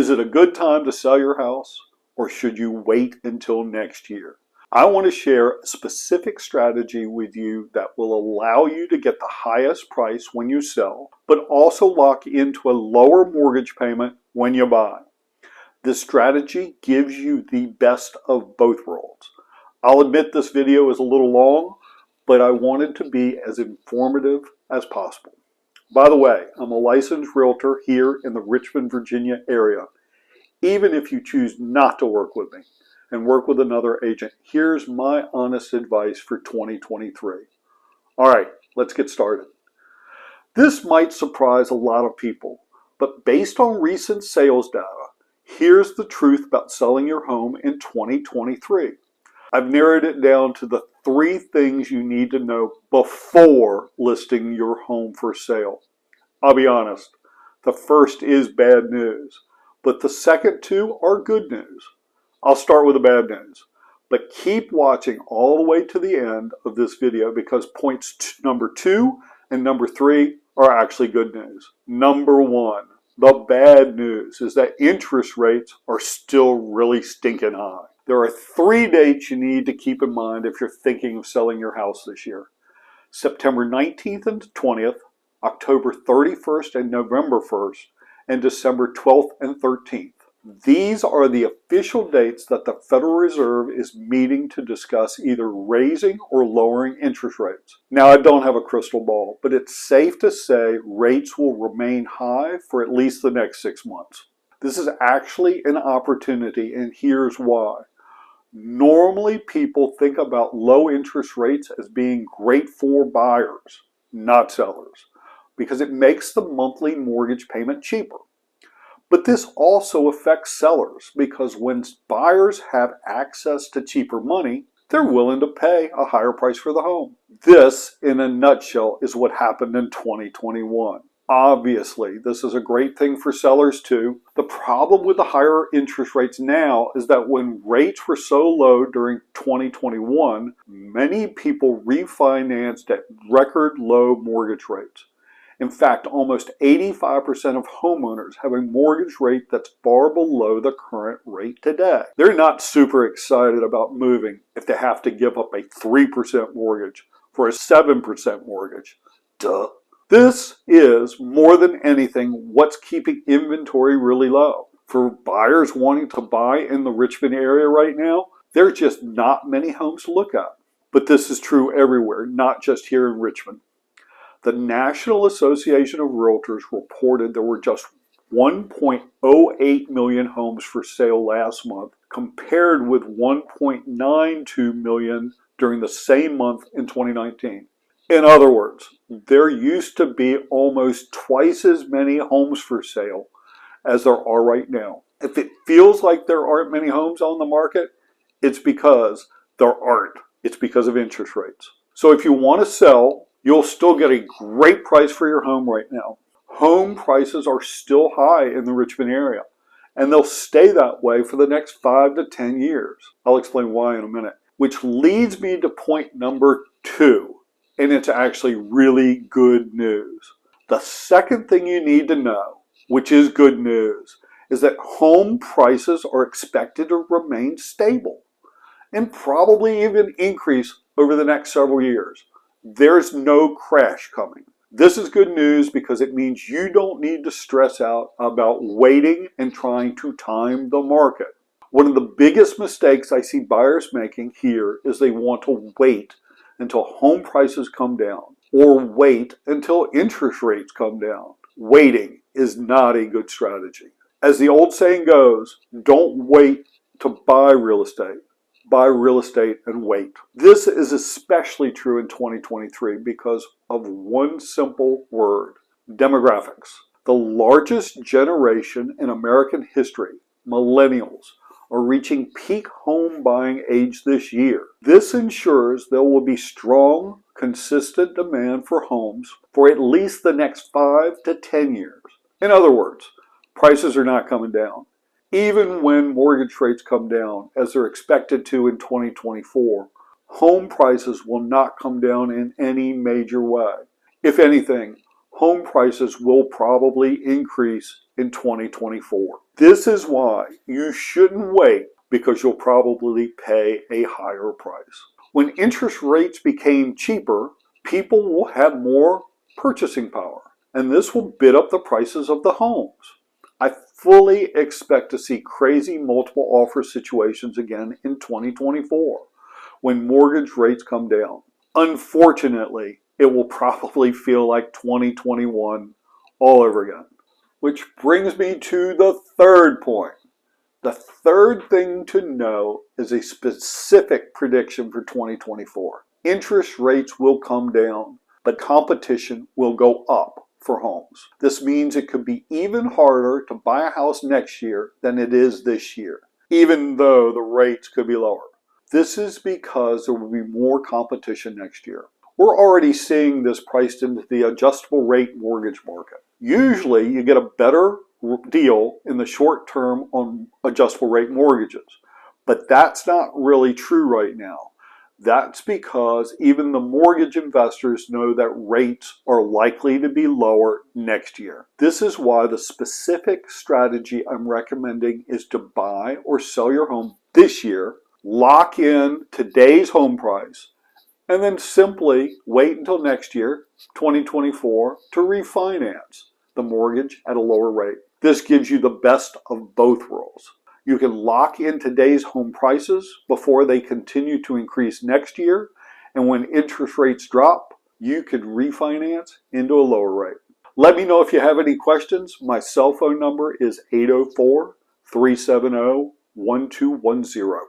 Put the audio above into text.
Is it a good time to sell your house, or should you wait until next year? I want to share a specific strategy with you that will allow you to get the highest price when you sell, but also lock into a lower mortgage payment when you buy. This strategy gives you the best of both worlds. I'll admit this video is a little long, but I wanted to be as informative as possible. By the way, I'm a licensed realtor here in the Richmond, Virginia area. Even if you choose not to work with me and work with another agent, here's my honest advice for 2023. All right, let's get started. This might surprise a lot of people, but based on recent sales data, here's the truth about selling your home in 2023. I've narrowed it down to the 3 things you need to know before listing your home for sale. I'll be honest, the first is bad news, but the second 2 are good news. I'll start with the bad news, but keep watching all the way to the end of this video because points number 2 and number 3 are actually good news. Number 1, the bad news is that interest rates are still really stinking high. There are 3 dates you need to keep in mind if you're thinking of selling your house this year. September 19th and 20th, October 31st and November 1st, and December 12th and 13th. These are the official dates that the Federal Reserve is meeting to discuss either raising or lowering interest rates. Now, I don't have a crystal ball, but it's safe to say rates will remain high for at least the next 6 months. This is actually an opportunity, and here's why. Normally, people think about low interest rates as being great for buyers, not sellers, because it makes the monthly mortgage payment cheaper. But this also affects sellers because when buyers have access to cheaper money, they're willing to pay a higher price for the home. This, in a nutshell, is what happened in 2021. Obviously, this is a great thing for sellers too. The problem with the higher interest rates now is that when rates were so low during 2021, many people refinanced at record low mortgage rates. In fact, almost 85% of homeowners have a mortgage rate that's far below the current rate today. They're not super excited about moving if they have to give up a 3% mortgage for a 7% mortgage. Duh. This is, more than anything, what's keeping inventory really low. For buyers wanting to buy in the Richmond area right now, there's just not many homes to look at. But this is true everywhere, not just here in Richmond. The National Association of Realtors reported there were just 1.08 million homes for sale last month, compared with 1.92 million during the same month in 2019. In other words, there used to be almost twice as many homes for sale as there are right now. If it feels like there aren't many homes on the market, it's because there aren't. It's because of interest rates. So if you want to sell, you'll still get a great price for your home right now. Home prices are still high in the Richmond area, and they'll stay that way for the next 5 to 10 years. I'll explain why in a minute. Which leads me to point number 2. And it's actually really good news. The second thing you need to know, which is good news, is that home prices are expected to remain stable and probably even increase over the next several years. There's no crash coming. This is good news because it means you don't need to stress out about waiting and trying to time the market. One of the biggest mistakes I see buyers making here is they want to wait until home prices come down, or wait until interest rates come down. Waiting is not a good strategy. As the old saying goes, don't wait to buy real estate. Buy real estate and wait. This is especially true in 2023 because of one simple word: demographics. The largest generation in American history, millennials, are reaching peak home buying age this year. This ensures there will be strong, consistent demand for homes for at least the next 5 to 10 years. In other words, prices are not coming down. Even when mortgage rates come down, as they're expected to in 2024, home prices will not come down in any major way. If anything, home prices will probably increase in 2024. This is why you shouldn't wait, because you'll probably pay a higher price. When interest rates became cheaper, people will have more purchasing power, and this will bid up the prices of the homes. I fully expect to see crazy multiple offer situations again in 2024 when mortgage rates come down. Unfortunately, it will probably feel like 2021 all over again. Which brings me to the third point. The third thing to know is a specific prediction for 2024. Interest rates will come down, but competition will go up for homes. This means it could be even harder to buy a house next year than it is this year, even though the rates could be lower. This is because there will be more competition next year. We're already seeing this priced into the adjustable rate mortgage market. Usually you get a better deal in the short term on adjustable rate mortgages, but that's not really true right now. That's because even the mortgage investors know that rates are likely to be lower next year. This is why the specific strategy I'm recommending is to buy or sell your home this year, lock in today's home price, and then simply wait until next year, 2024, to refinance the mortgage at a lower rate. This gives you the best of both worlds. You can lock in today's home prices before they continue to increase next year, and when interest rates drop, you can refinance into a lower rate. Let me know if you have any questions. My cell phone number is 804-370-1210.